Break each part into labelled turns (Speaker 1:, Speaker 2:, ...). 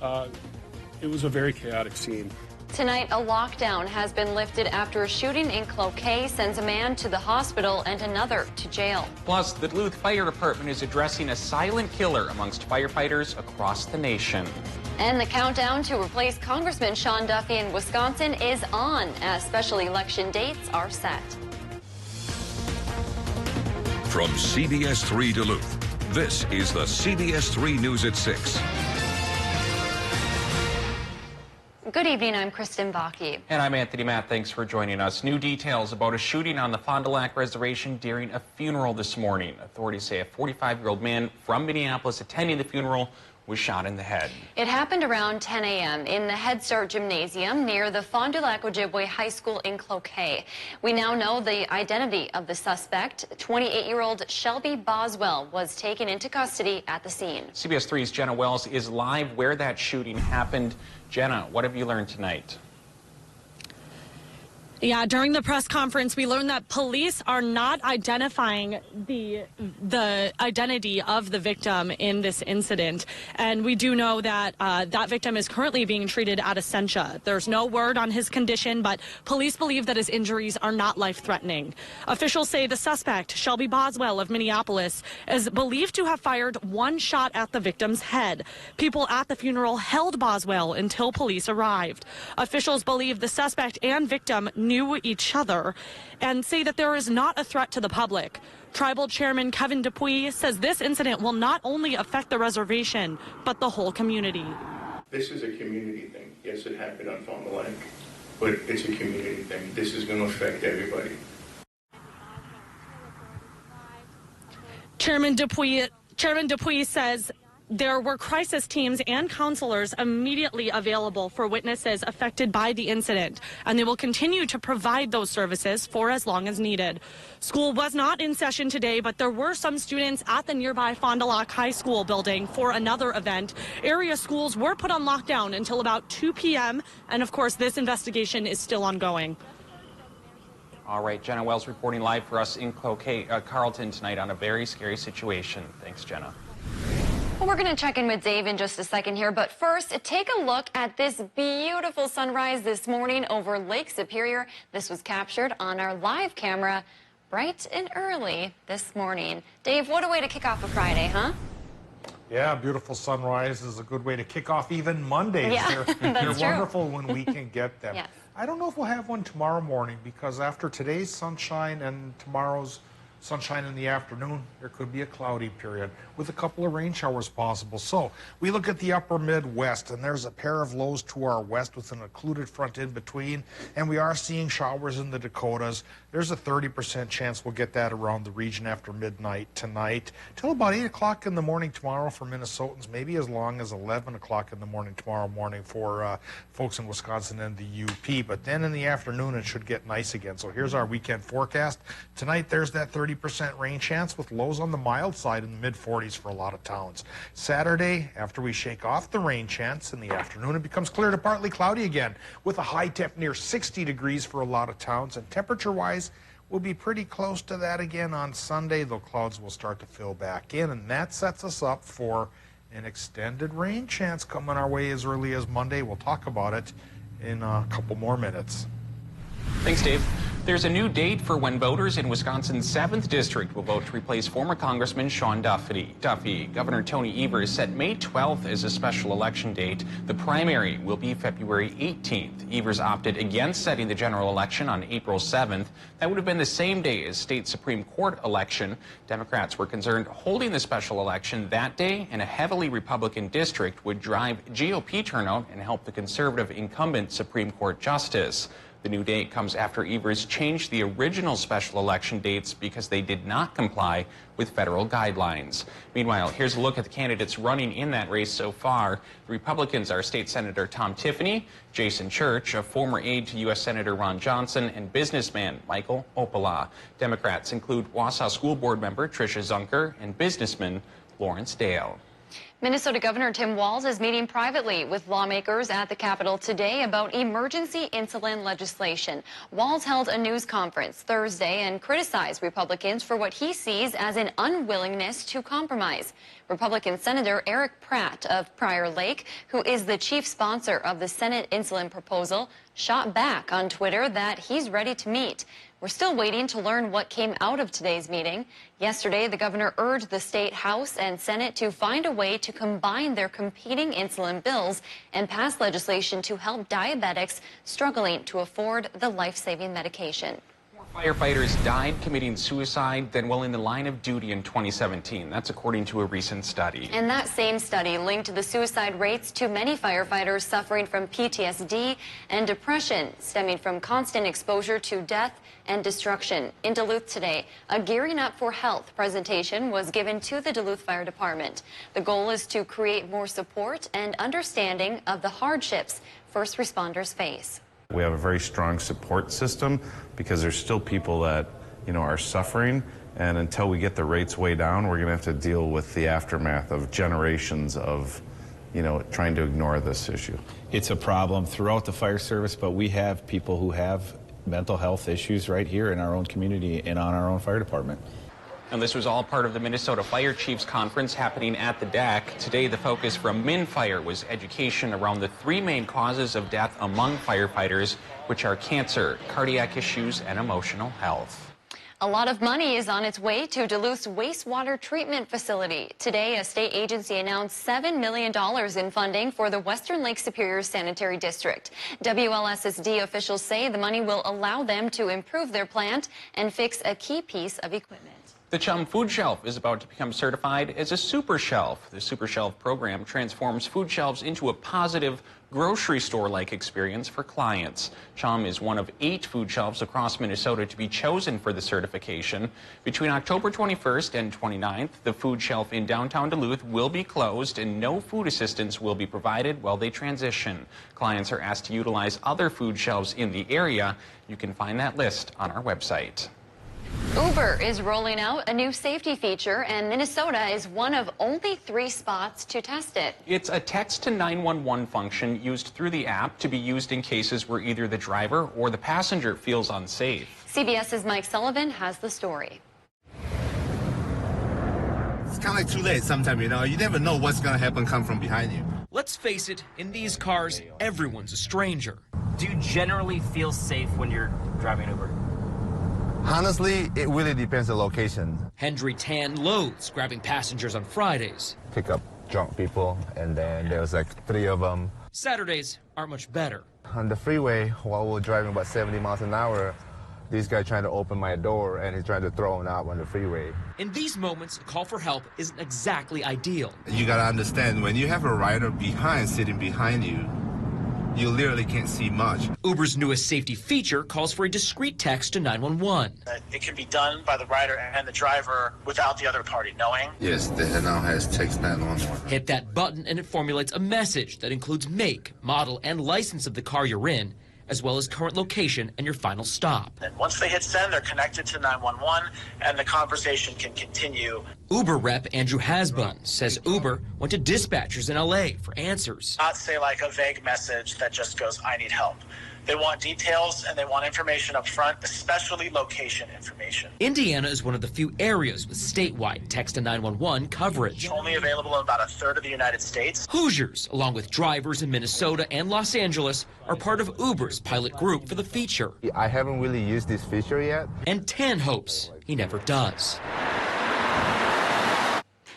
Speaker 1: It was a very chaotic scene.
Speaker 2: Tonight, a lockdown has been lifted after a shooting in Cloquet sends a man to the hospital and another to jail.
Speaker 3: Plus, the Duluth Fire Department is addressing a silent killer amongst firefighters across the nation.
Speaker 2: And the countdown to replace Congressman Sean Duffy in Wisconsin is on as special election dates are set.
Speaker 4: From CBS3 Duluth, this is the CBS3 News at 6.
Speaker 2: Good evening, I'm Kristen Baki.
Speaker 3: And I'm Anthony Matt. Thanks for joining us. New details about a shooting on the Fond du Lac Reservation during a funeral this morning. Authorities say a 45-year-old man from Minneapolis attending the funeral was shot in the head.
Speaker 2: It happened around 10 a.m. in the Head Start Gymnasium near the Fond du Lac Ojibwe High School in Cloquet. We now know the identity of the suspect. 28-year-old Shelby Boswell was taken into custody at the scene.
Speaker 3: CBS 3's Jenna Wells is live where that shooting happened. Jenna, what have you learned tonight?
Speaker 5: Yeah, during the press conference, we learned that police are not identifying the identity of the victim in this incident. And we do know that that victim is currently being treated at Essentia. There's no word on his condition, but police believe that his injuries are not life-threatening. Officials say the suspect, Shelby Boswell of Minneapolis, is believed to have fired one shot at the victim's head. People at the funeral held Boswell until police arrived. Officials believe the suspect and victim knew each other and say that there is not a threat to the public. Tribal Chairman Kevin Dupuy says this incident will not only affect the reservation, but the whole community.
Speaker 6: This is a community thing. Yes, it happened on Fond du Lac, but it's a community thing. This is going to affect everybody.
Speaker 5: Chairman Dupuy says there were crisis teams and counselors immediately available for witnesses affected by the incident, and they will continue to provide those services for as long as needed. School was not in session today, but there were some students at the nearby Fond du Lac High School building for another event. Area schools were put on lockdown until about 2 p.m., and of course, this investigation is still ongoing.
Speaker 3: All right, Jenna Wells reporting live for us in Cloquet, Carlton tonight on a very scary situation. Thanks, Jenna.
Speaker 2: Well, we're going to check in with Dave in just a second here, but first, take a look at this beautiful sunrise this morning over Lake Superior. This was captured on our live camera bright and early this morning. Dave, what a way to kick off a Friday, huh?
Speaker 7: Yeah, beautiful sunrise is a good way to kick off even Mondays.
Speaker 2: Yeah,
Speaker 7: They're wonderful when we can get them.
Speaker 2: Yes.
Speaker 7: I don't know if we'll have one tomorrow morning because after today's sunshine and tomorrow's sunshine in the afternoon, there could be a cloudy period with a couple of rain showers possible. So we look at the upper Midwest, and there's a pair of lows to our west with an occluded front in between, and we are seeing showers in the Dakotas. There's a 30% chance we'll get that around the region after midnight tonight till about 8 o'clock in the morning tomorrow for Minnesotans, maybe as long as 11 o'clock in the morning tomorrow morning for folks in Wisconsin and the UP. But then in the afternoon, it should get nice again. So here's our weekend forecast. Tonight, there's that 30% rain chance with lows on the mild side in the mid-40s for a lot of towns. Saturday, after we shake off the rain chance in the afternoon, it becomes clear to partly cloudy again with a high temp near 60 degrees for a lot of towns. And temperature-wise, we'll be pretty close to that again on Sunday, though clouds will start to fill back in. And that sets us up for an extended rain chance coming our way as early as Monday. We'll talk about it in a couple more minutes.
Speaker 3: Thanks, Dave. There's a new date for when voters in Wisconsin's 7th District will vote to replace former Congressman Sean Duffy. Governor Tony Evers set May 12th as a special election date. The primary will be February 18th. Evers opted against setting the general election on April 7th. That would have been the same day as state Supreme Court election. Democrats were concerned holding the special election that day in a heavily Republican district would drive GOP turnout and help the conservative incumbent Supreme Court justice. The new date comes after Evers changed the original special election dates because they did not comply with federal guidelines. Meanwhile, here's a look at the candidates running in that race so far. The Republicans are State Senator Tom Tiffany, Jason Church, a former aide to U.S. Senator Ron Johnson, and businessman Michael Opala. Democrats include Wausau School Board member Tricia Zunker and businessman Lawrence Dale.
Speaker 2: Minnesota Governor Tim Walz is meeting privately with lawmakers at the Capitol today about emergency insulin legislation. Walz held a news conference Thursday and criticized Republicans for what he sees as an unwillingness to compromise. Republican Senator Eric Pratt of Prior Lake, who is the chief sponsor of the Senate insulin proposal, shot back on Twitter that he's ready to meet. We're still waiting to learn what came out of today's meeting. Yesterday, the governor urged the state House and Senate to find a way to combine their competing insulin bills and pass legislation to help diabetics struggling to afford the life-saving medication.
Speaker 3: Firefighters died committing suicide than while in the line of duty in 2017. That's according to a recent study.
Speaker 2: And that same study linked the suicide rates to many firefighters suffering from PTSD and depression stemming from constant exposure to death and destruction. In Duluth today, a Gearing Up for Health presentation was given to the Duluth Fire Department. The goal is to create more support and understanding of the hardships first responders face.
Speaker 1: We have a very strong support system because there's still people that, are suffering, and until we get the rates way down, we're going to have to deal with the aftermath of generations of, trying to ignore this issue.
Speaker 8: It's a problem throughout the fire service, but we have people who have mental health issues right here in our own community and on our own fire department.
Speaker 3: And this was all part of the Minnesota Fire Chiefs Conference happening at the DAC. Today, the focus from MinFire was education around the three main causes of death among firefighters, which are cancer, cardiac issues, and emotional health.
Speaker 2: A lot of money is on its way to Duluth's wastewater treatment facility. Today, a state agency announced $7 million in funding for the Western Lake Superior Sanitary District. WLSSD officials say the money will allow them to improve their plant and fix a key piece of equipment.
Speaker 3: The Chum Food Shelf is about to become certified as a super shelf. The super shelf program transforms food shelves into a positive grocery store-like experience for clients. Chum is one of 8 food shelves across Minnesota to be chosen for the certification. Between October 21st and 29th, the food shelf in downtown Duluth will be closed and no food assistance will be provided while they transition. Clients are asked to utilize other food shelves in the area. You can find that list on our website.
Speaker 2: Uber is rolling out a new safety feature, and Minnesota is one of only 3 spots to test it.
Speaker 3: It's a text to 911 function used through the app to be used in cases where either the driver or the passenger feels unsafe.
Speaker 2: CBS's Mike Sullivan has the story.
Speaker 9: It's kind of like too late sometimes, you never know what's going to happen come from behind you.
Speaker 10: Let's face it, in these cars, everyone's a stranger.
Speaker 11: Do you generally feel safe when you're driving Uber?
Speaker 9: Honestly, it really depends on the location.
Speaker 10: Hendry Tan loathes grabbing passengers on Fridays.
Speaker 9: Pick up drunk people, and then there was like 3 of them.
Speaker 10: Saturdays aren't much better.
Speaker 9: On the freeway, while we're driving about 70 miles an hour, this guy trying to open my door, and he's trying to throw it out on the freeway.
Speaker 10: In these moments, a call for help isn't exactly ideal.
Speaker 9: You gotta understand, when you have a rider sitting behind you, you literally can't see much.
Speaker 10: Uber's newest safety feature calls for a discreet text to 911.
Speaker 11: It can be done by the rider and the driver without the other party knowing.
Speaker 9: Yes, it now has text 911.
Speaker 10: Hit that button and it formulates a message that includes make, model, and license of the car you're in, as well as current location and your final stop.
Speaker 11: And once they hit send, they're connected to 911, and the conversation can continue.
Speaker 10: Uber rep Andrew Hasbun says Uber went to dispatchers in LA for answers.
Speaker 11: Not say like a vague message that just goes, I need help. They want details and they want information up front, especially location information.
Speaker 10: Indiana is one of the few areas with statewide text to 911 coverage.
Speaker 11: It's only available in about a third of the United States.
Speaker 10: Hoosiers, along with drivers in Minnesota and Los Angeles, are part of Uber's pilot group for the feature.
Speaker 9: I haven't really used this feature yet.
Speaker 10: And Tan hopes he never does.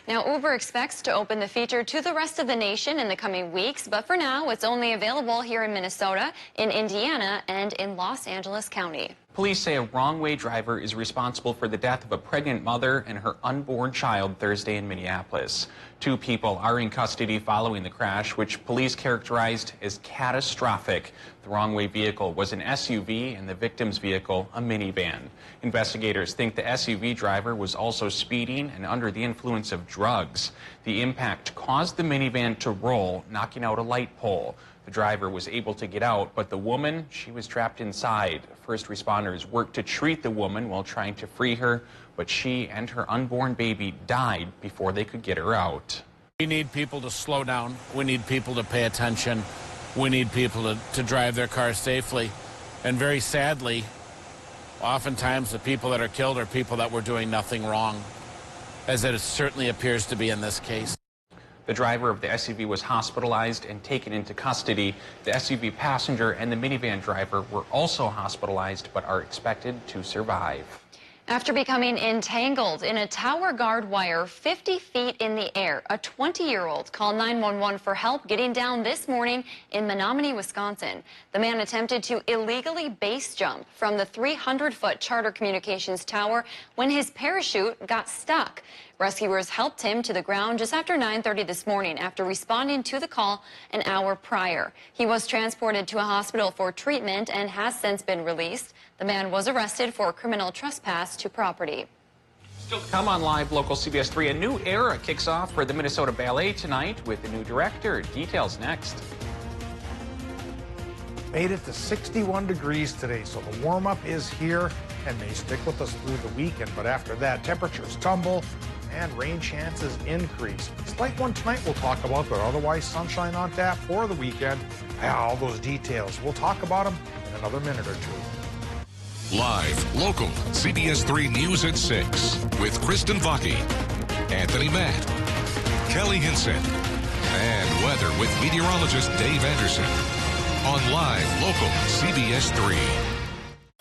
Speaker 2: Now, Uber expects to open the feature to the rest of the nation in the coming weeks, but for now, it's only available here in Minnesota, in Indiana, and in Los Angeles County.
Speaker 3: Police say a wrong-way driver is responsible for the death of a pregnant mother and her unborn child Thursday in Minneapolis. 2 people are in custody following the crash, which police characterized as catastrophic. The wrong-way vehicle was an SUV and the victim's vehicle a minivan. Investigators think the SUV driver was also speeding and under the influence of drugs. The impact caused the minivan to roll, knocking out a light pole. The driver was able to get out, but the woman, she was trapped inside. First responders worked to treat the woman while trying to free her, but she and her unborn baby died before they could get her out.
Speaker 12: We need people to slow down. We need people to pay attention. We need people to drive their cars safely. And very sadly, oftentimes the people that are killed are people that were doing nothing wrong, as it certainly appears to be in this case.
Speaker 3: The driver of the SUV was hospitalized and taken into custody. The SUV passenger and the minivan driver were also hospitalized but are expected to survive.
Speaker 2: After becoming entangled in a tower guard wire 50 feet in the air, a 20-year-old called 911 for help getting down this morning in Menominee, Wisconsin. The man attempted to illegally base jump from the 300-foot Charter Communications tower when his parachute got stuck. Rescuers helped him to the ground just after 9:30 this morning after responding to the call an hour prior. He was transported to a hospital for treatment and has since been released. The man was arrested for criminal trespass to property.
Speaker 3: Still to come on Live Local CBS 3, a new era kicks off for the Minnesota Ballet tonight with the new director. Details next.
Speaker 7: Made it to 61 degrees today, so the warm-up is here and may stick with us through the weekend. But after that, temperatures tumble and rain chances increase. Slight one tonight we'll talk about, but otherwise sunshine on tap for the weekend. All those details, we'll talk about them in another minute or two.
Speaker 4: Live, local, CBS 3 News at 6 with Kristen Vaki, Anthony Matt, Kelly Hinson, and weather with meteorologist Dave Anderson on Live, local, CBS 3.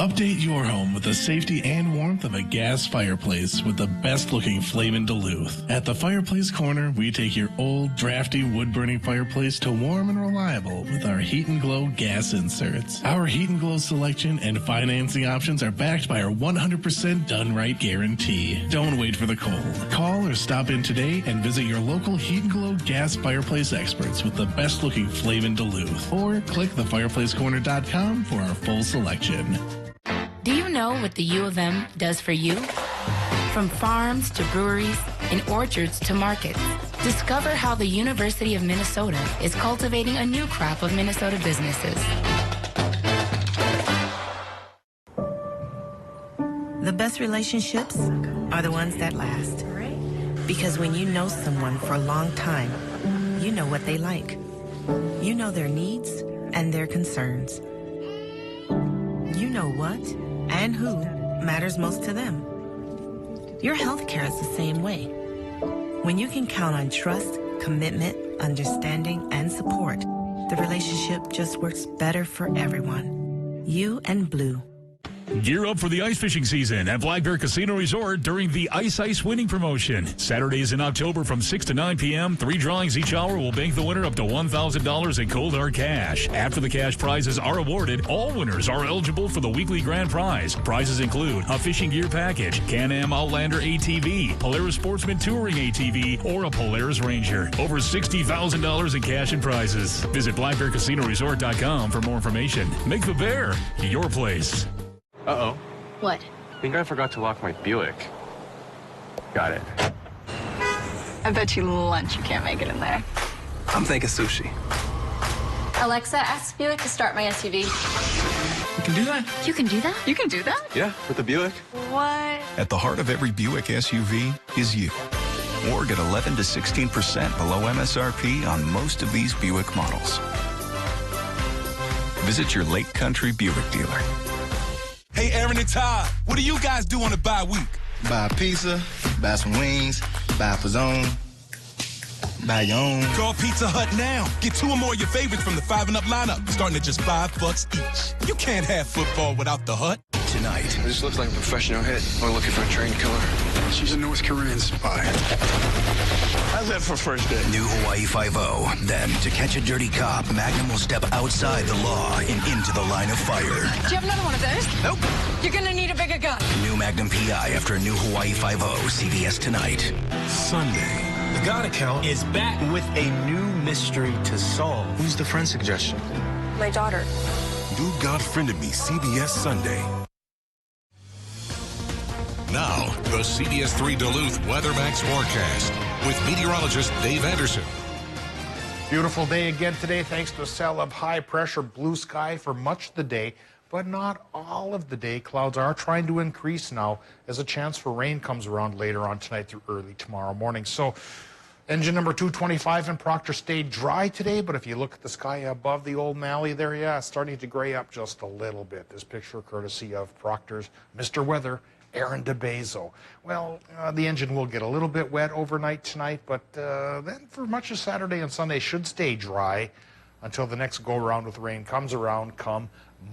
Speaker 13: Update your home with the safety and warmth of a gas fireplace with the best-looking flame in Duluth. At the Fireplace Corner, we take your old, drafty, wood-burning fireplace to warm and reliable with our Heat and Glow gas inserts. Our Heat and Glow selection and financing options are backed by our 100% done-right guarantee. Don't wait for the cold. Call or stop in today and visit your local Heat and Glow gas fireplace experts with the best-looking flame in Duluth. Or click thefireplacecorner.com for our full selection.
Speaker 14: Do you know what the U of M does for you? From farms to breweries and orchards to markets, discover how the University of Minnesota is cultivating a new crop of Minnesota businesses.
Speaker 15: The best relationships are the ones that last. Because when you know someone for a long time, you know what they like. You know their needs and their concerns. You know what and who matters most to them. Your healthcare is the same way. When you can count on trust, commitment, understanding, and support, the relationship just works better for everyone. You and Blue.
Speaker 16: Gear up for the ice fishing season at Black Bear Casino Resort during the Ice Winning Promotion. Saturdays in October from 6 to 9 p.m., 3 drawings each hour will bank the winner up to $1,000 in cold hard cash. After the cash prizes are awarded, all winners are eligible for the weekly grand prize. Prizes include a fishing gear package, Can-Am Outlander ATV, Polaris Sportsman Touring ATV, or a Polaris Ranger. Over $60,000 in cash and prizes. Visit blackbearcasinoresort.com for more information. Make the Bear your place.
Speaker 17: Uh-oh.
Speaker 14: What?
Speaker 17: I think I forgot to lock my Buick. Got it.
Speaker 18: I bet you lunch you can't make it in there.
Speaker 17: I'm thinking sushi.
Speaker 18: Alexa, ask Buick to start my SUV.
Speaker 17: You can do that?
Speaker 18: You can do that? You can do that?
Speaker 17: Yeah, with the Buick.
Speaker 18: What?
Speaker 19: At the heart of every Buick SUV is you. Or get 11 to 16% below MSRP on most of these Buick models. Visit your Lake Country Buick dealer.
Speaker 20: Hey, Aaron and Todd, what do you guys do on a bye week?
Speaker 21: Buy a pizza, buy some wings, buy a Pizzone, buy your own.
Speaker 20: Call Pizza Hut now. Get 2 or more of your favorites from the 5 and Up lineup, starting at just $5 each. You can't have football without the Hut.
Speaker 21: Tonight.
Speaker 17: This looks like a professional hit. We're looking for a trained killer. She's a North Korean spy. How's that for first date?
Speaker 21: New Hawaii 5-0. Then, to catch a dirty cop, Magnum will step outside the law and into the line of fire.
Speaker 18: Do you have another one of those?
Speaker 21: Nope.
Speaker 18: You're gonna need a bigger gun.
Speaker 21: New Magnum PI after a new Hawaii 5-0. CBS tonight.
Speaker 20: Sunday.
Speaker 22: The God account is back with a new mystery to solve.
Speaker 17: Who's the friend suggestion?
Speaker 18: My daughter.
Speaker 20: New God Friended Me, CBS Sunday.
Speaker 4: Now, the CBS 3 Duluth WeatherMax forecast with meteorologist Dave Anderson.
Speaker 7: Beautiful day again today, thanks to a cell of high pressure, blue sky for much of the day, but not all of the day. Clouds are trying to increase now as a chance for rain comes around later on tonight through early tomorrow morning. So Engine number 225 in Proctor stayed dry today, but if you look at the sky above the old Malley there, yeah, it's starting to gray up just a little bit. This picture courtesy of Proctor's Mr. Weather, Aaron DeBezo. Well, the engine will get a little bit wet overnight tonight, but then for much of Saturday and Sunday should stay dry until the next go-around with rain comes around come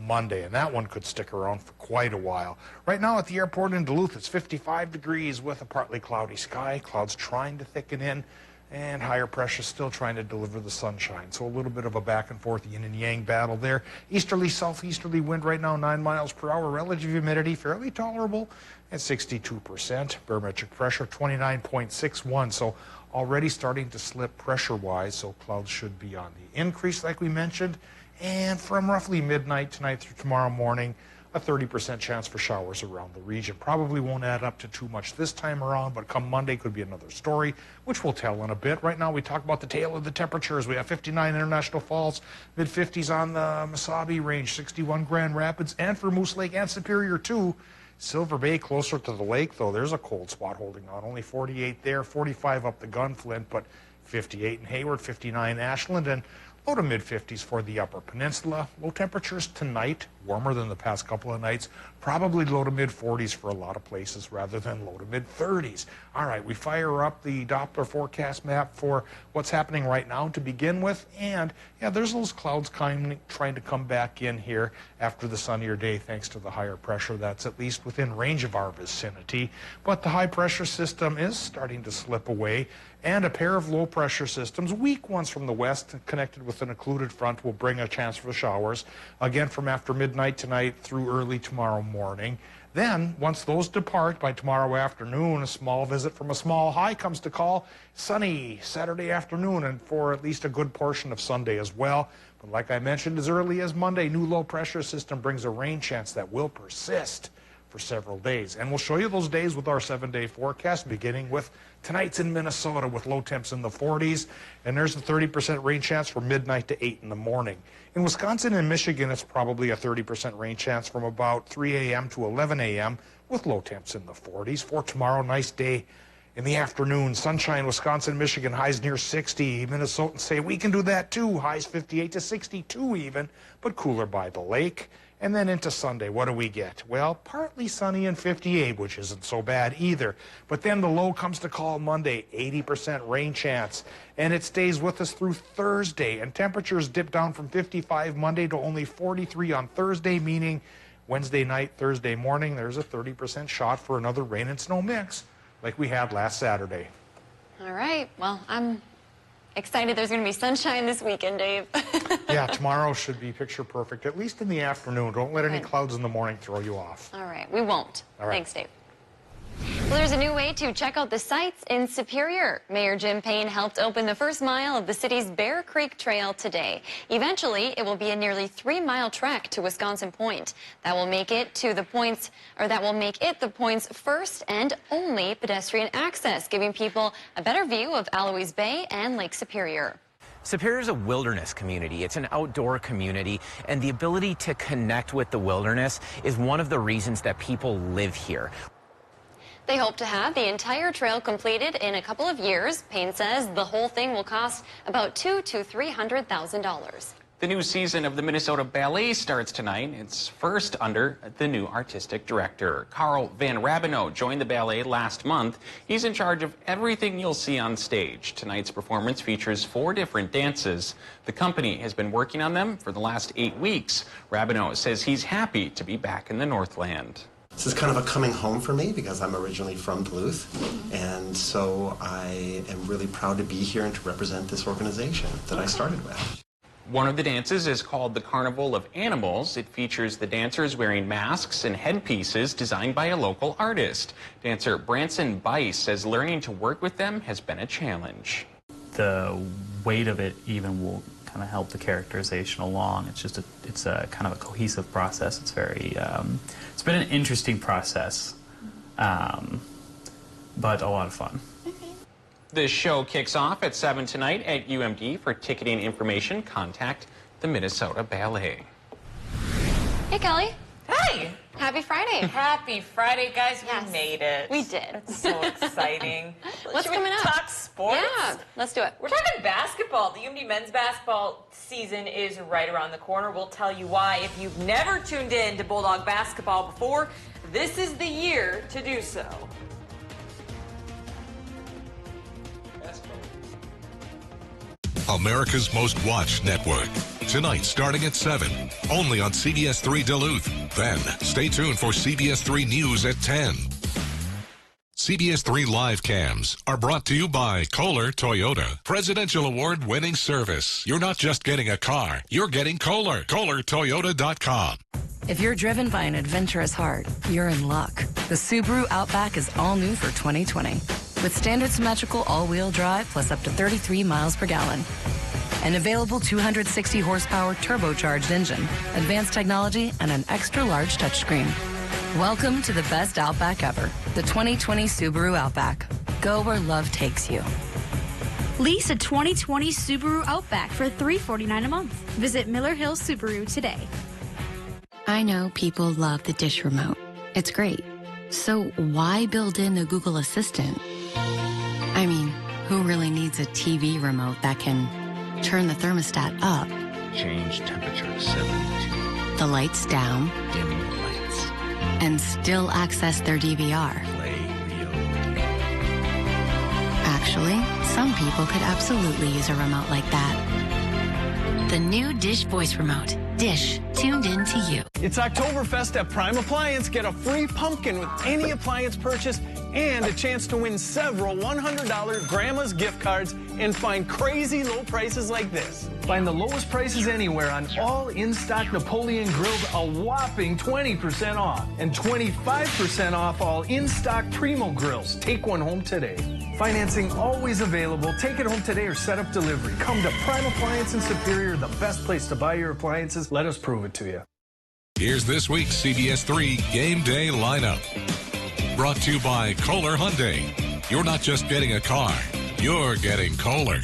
Speaker 7: Monday, and that one could stick around for quite a while. Right now at the airport in Duluth, it's 55 degrees with a partly cloudy sky. Clouds trying to thicken in, and higher pressure still trying to deliver the sunshine. So a little bit of a back and forth yin and yang battle there. Easterly, southeasterly wind right now 9 miles per hour. Relative humidity fairly tolerable at 62%. Barometric pressure 29.61. So already starting to slip pressure-wise, so clouds should be on the increase like we mentioned. And from roughly midnight tonight through tomorrow morning, a 30% chance for showers around the region. Probably won't add up to too much this time around, but come Monday could be another story, which we'll tell in a bit. Right now we talk about the tail of the temperatures. We have 59 International Falls, mid-50s on the Mesabi Range, 61 Grand Rapids, and for Moose Lake and Superior too. Silver Bay closer to the lake, though, there's a cold spot holding on. Only 48 there, 45 up the Gunflint, but 58 in Hayward, 59 Ashland, and low to mid-50s for the Upper Peninsula. Low temperatures tonight, warmer than the past couple of nights. Probably low to mid-40s for a lot of places rather than low to mid-30s. All right, we fire up the Doppler forecast map for what's happening right now to begin with. And, yeah, there's those clouds trying to come back in here after the sunnier day thanks to the higher pressure that's at least within range of our vicinity. But the high-pressure system is starting to slip away. And a pair of low-pressure systems, weak ones from the west, connected with an occluded front, will bring a chance for showers, again from after midnight tonight through early tomorrow morning. Then, once those depart by tomorrow afternoon, a small visit from a small high comes to call. Sunny Saturday afternoon and for at least a good portion of Sunday as well. But like I mentioned, as early as Monday, new low-pressure system brings a rain chance that will persist for several days. And we'll show you those days with our 7-day forecast, beginning with tonight's in Minnesota with low temps in the 40s. And there's a 30% rain chance from midnight to 8 in the morning. In Wisconsin and Michigan, it's probably a 30% rain chance from about 3 a.m. to 11 a.m. with low temps in the 40s. For tomorrow, nice day in the afternoon. Sunshine, Wisconsin, Michigan, highs near 60. Minnesotans say we can do that too. Highs 58 to 62 even, but cooler by the lake. And then into Sunday, what do we get? Well, partly sunny and 58, which isn't so bad either. But then the low comes to call Monday, 80% rain chance. And it stays with us through Thursday. And temperatures dip down from 55 Monday to only 43 on Thursday, meaning Wednesday night, Thursday morning, there's a 30% shot for another rain and snow mix like we had last Saturday.
Speaker 2: All right. Well, I'm excited there's going to be sunshine this weekend, Dave.
Speaker 7: Yeah, tomorrow should be picture perfect, at least in the afternoon. Don't let any clouds in the morning throw you off.
Speaker 2: All right, we won't.
Speaker 7: All right.
Speaker 2: Thanks, Dave. Well, there's a new way to check out the sights in Superior. Mayor Jim Payne helped open the first mile of the city's Bear Creek Trail today. Eventually, it will be a nearly 3-mile trek to Wisconsin Point. That will make it the point's first and only pedestrian access, giving people a better view of Eloise Bay and Lake Superior.
Speaker 5: Superior is a wilderness community. It's an outdoor community, and the ability to connect with the wilderness is one of the reasons that people live here.
Speaker 2: They hope to have the entire trail completed in a couple of years. Payne says the whole thing will cost about $200,000 to $300,000.
Speaker 3: The new season of the Minnesota Ballet starts tonight. It's first under the new artistic director. Carl Van Rabineau joined the ballet last month. He's in charge of everything you'll see on stage. Tonight's performance features 4 different dances. The company has been working on them for the last 8 weeks. Rabineau says he's happy to be back in the Northland.
Speaker 6: This is kind of a coming home for me because I'm originally from Duluth, and so I am really proud to be here and to represent this organization that I started with.
Speaker 3: One of the dances is called the Carnival of Animals. It features the dancers wearing masks and headpieces designed by a local artist. Dancer Branson Bice says learning to work with them has been a challenge.
Speaker 23: The weight of it even will kind of help the characterization along. It's a kind of a cohesive process. It's very, it's been an interesting process, but a lot of fun.
Speaker 3: The show kicks off at 7 tonight at UMD. For ticketing information, contact the Minnesota Ballet.
Speaker 2: Hey, Kelly.
Speaker 1: Hi.
Speaker 2: Happy Friday.
Speaker 1: Happy Friday, guys.
Speaker 2: Yes.
Speaker 1: We made it.
Speaker 2: We did.
Speaker 1: It's so exciting.
Speaker 2: What's
Speaker 1: Should
Speaker 2: coming
Speaker 1: we
Speaker 2: up?
Speaker 1: talk sports?
Speaker 2: Yeah, let's do it.
Speaker 1: We're talking basketball. The UMD men's basketball season is right around the corner. We'll tell you why. If you've never tuned in to Bulldog basketball before, this is the year to do so.
Speaker 4: America's Most Watched Network. Tonight, starting at 7, only on CBS3 Duluth. Then, stay tuned for CBS3 News at 10. CBS3 Live Cams are brought to you by Kohler Toyota. Presidential Award-winning service. You're not just getting a car, you're getting Kohler. KohlerToyota.com.
Speaker 8: If you're driven by an adventurous heart, you're in luck. The Subaru Outback is all new for 2020. With standard symmetrical all-wheel drive plus up to 33 miles per gallon. An available 260 horsepower turbocharged engine, advanced technology, and an extra-large touchscreen. Welcome to the best Outback ever, the 2020 Subaru Outback. Go where love takes you.
Speaker 11: Lease a 2020 Subaru Outback for $349 a month. Visit Miller Hill Subaru today.
Speaker 24: I know people love the dish remote. It's great. So why build in the Google Assistant? I mean, who really needs a TV remote that can turn the thermostat up,
Speaker 25: change temperature to 72,
Speaker 24: the lights down,
Speaker 25: dim the lights,
Speaker 24: and still access their DVR?
Speaker 25: play Rio?
Speaker 24: Actually, some people could absolutely use a remote like that. The new Dish Voice Remote. Dish, tuned in to you.
Speaker 26: It's Oktoberfest at Prime Appliance. Get a free pumpkin with any appliance purchase and a chance to win several $100 Grandma's gift cards and find crazy low prices like this. Find the lowest prices anywhere on all in-stock Napoleon grills, a whopping 20% off, and 25% off all in-stock Primo grills. Take one home today. Financing always available. Take it home today or set up delivery. Come to Prime Appliance in Superior, the best place to buy your appliances. Let us prove it to you.
Speaker 4: Here's this week's CBS3 Game Day lineup. Brought to you by Kohler Hyundai. You're not just getting a car, you're getting Kohler.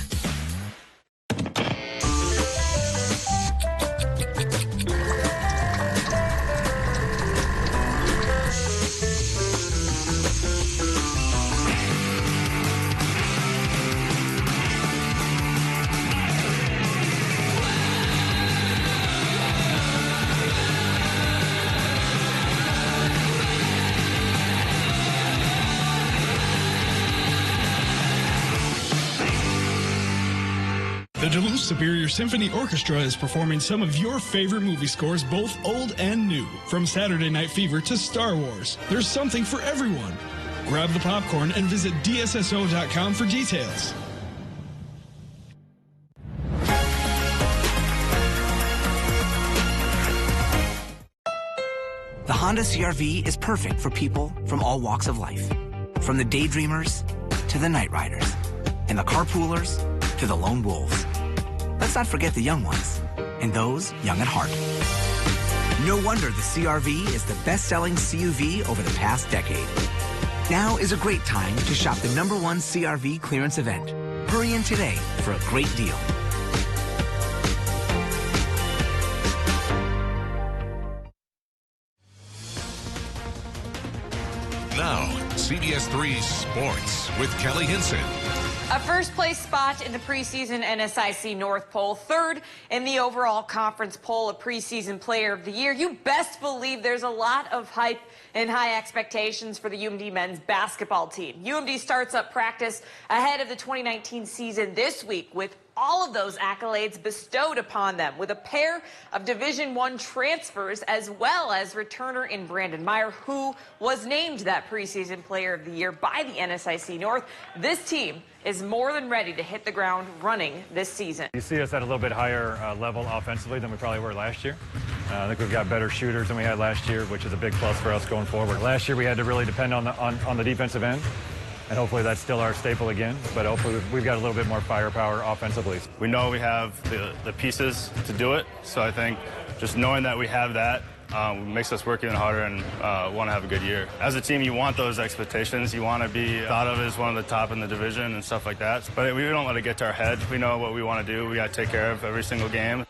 Speaker 27: The Duluth Superior Symphony Orchestra is performing some of your favorite movie scores, both old and new. From Saturday Night Fever to Star Wars, there's something for everyone. Grab the popcorn and visit DSSO.com for details.
Speaker 28: The Honda CR-V is perfect for people from all walks of life. From the daydreamers to the night riders, and the carpoolers to the lone wolves. Let's not forget the young ones, and those young at heart. No wonder the CR-V is the best-selling CUV over the past decade. Now is a great time to shop the #1 CR-V clearance event. Hurry in today for a great deal.
Speaker 4: Now, CBS3 Sports with Kelly Hinson.
Speaker 1: A first-place spot in the preseason NSIC North Poll, third in the overall conference poll of preseason player of the year. You best believe there's a lot of hype and high expectations for the UMD men's basketball team. UMD starts up practice ahead of the 2019 season this week with all of those accolades bestowed upon them, with a pair of Division I transfers as well as returner in Brandon Meyer, who was named that preseason player of the year by the NSIC North. This team is more than ready to hit the ground running this season.
Speaker 29: You see us at a little bit higher level offensively than we probably were last year. I think we've got better shooters than we had last year, which is a big plus for us going forward. Last year we had to really depend on the defensive end. And hopefully that's still our staple again, but hopefully we've got a little bit more firepower offensively.
Speaker 30: We know we have the pieces to do it, so I think just knowing that we have that makes us work even harder and want to have a good year. As a team, you want those expectations. You want to be thought of as one of the top in the division and stuff like that, but we don't let it get to our head. We know what we want to do. We got to take care of every single game.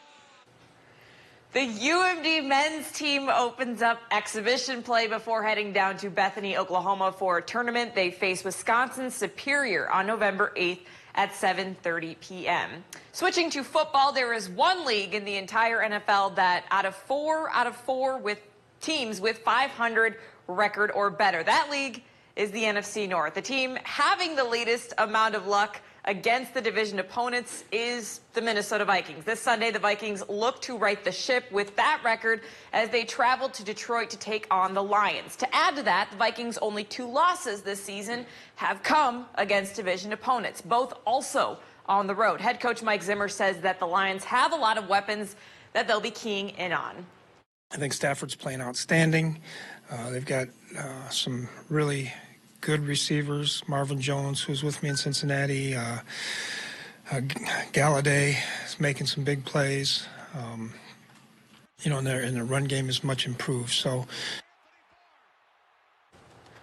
Speaker 1: The UMD men's team opens up exhibition play before heading down to Bethany, Oklahoma for a tournament. They face Wisconsin Superior on November 8th at 7:30 p.m. Switching to football, there is one league in the entire NFL that out of four with teams with 500 record or better. That league is the NFC North. The team having the latest amount of luck against the division opponents is the Minnesota Vikings. This Sunday, the Vikings look to right the ship with that record as they travel to Detroit to take on the Lions. To add to that, the Vikings' only 2 losses this season have come against division opponents, both also on the road. Head coach Mike Zimmer says that the Lions have a lot of weapons that they'll be keying in on.
Speaker 9: I think Stafford's playing outstanding. They've got some really good receivers. Marvin Jones, who's with me in Cincinnati. Galladay is making some big plays. And their run game is much improved. So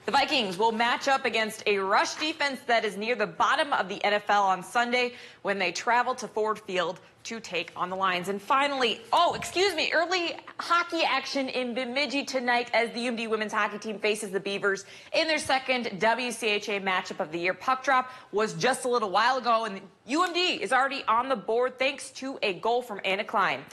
Speaker 1: the Vikings will match up against a rush defense that is near the bottom of the NFL on Sunday when they travel to Ford Field to take on the Lions. And finally, early hockey action in Bemidji tonight as the UMD women's hockey team faces the Beavers in their second WCHA matchup of the year. Puck drop was just a little while ago, and UMD is already on the board thanks to a goal from Anna Klein.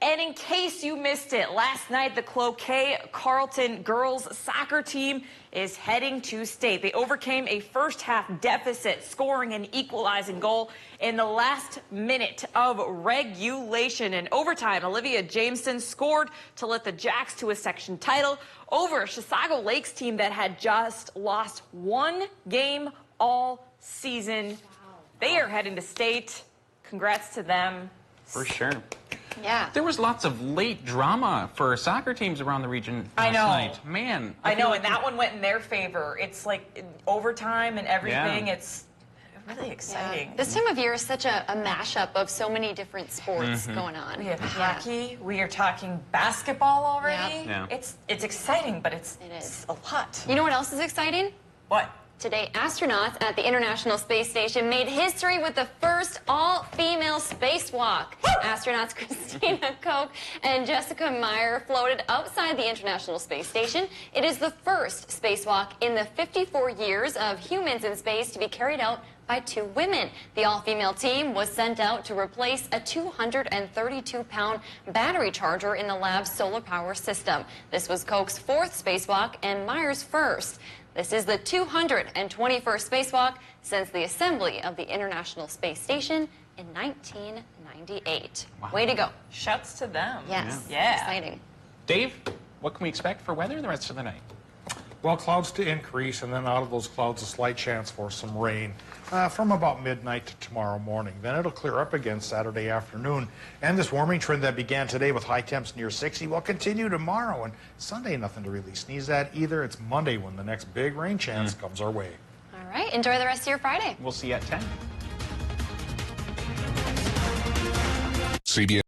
Speaker 1: And in case you missed it, last night the Cloquet Carleton girls soccer team is heading to state. They overcame a first-half deficit, scoring an equalizing goal in the last minute of regulation. In overtime, Olivia Jameson scored to lift the Jacks to a section title over a Chisago Lakes team that had just lost 1 game all season. Wow. They are heading to state. Congrats to them.
Speaker 3: For sure.
Speaker 2: Yeah.
Speaker 3: There was lots of late drama for soccer teams around the region last night. Man.
Speaker 1: I know, and that one went in their favor. It's like overtime and everything.
Speaker 3: Yeah.
Speaker 1: It's really exciting.
Speaker 2: Yeah. This time of year is such a mashup of so many different sports going on.
Speaker 1: We have hockey. We are talking basketball already.
Speaker 3: Yeah.
Speaker 1: It's exciting, but it's a lot.
Speaker 2: You know what else is exciting?
Speaker 1: What?
Speaker 2: Today, astronauts at the International Space Station made history with the first all-female spacewalk. Astronauts Christina Koch and Jessica Meyer floated outside the International Space Station. It is the first spacewalk in the 54 years of humans in space to be carried out by 2 women. The all-female team was sent out to replace a 232-pound battery charger in the lab's solar power system. This was Koch's 4th spacewalk and Meyer's first. This is the 221st spacewalk since the assembly of the International Space Station in 1998.
Speaker 3: Wow.
Speaker 2: Way to go.
Speaker 1: Shouts to them.
Speaker 2: Yes.
Speaker 1: Yeah.
Speaker 2: Exciting.
Speaker 3: Dave, what can we expect for weather the rest of the night?
Speaker 7: Well, clouds to increase, and then out of those clouds, a slight chance for some rain from about midnight to tomorrow morning. Then it'll clear up again Saturday afternoon. And this warming trend that began today with high temps near 60 will continue tomorrow. And Sunday, nothing to really sneeze at either. It's Monday when the next big rain chance comes our way.
Speaker 2: All right. Enjoy the rest of your Friday.
Speaker 3: We'll see you at 10.
Speaker 4: CBS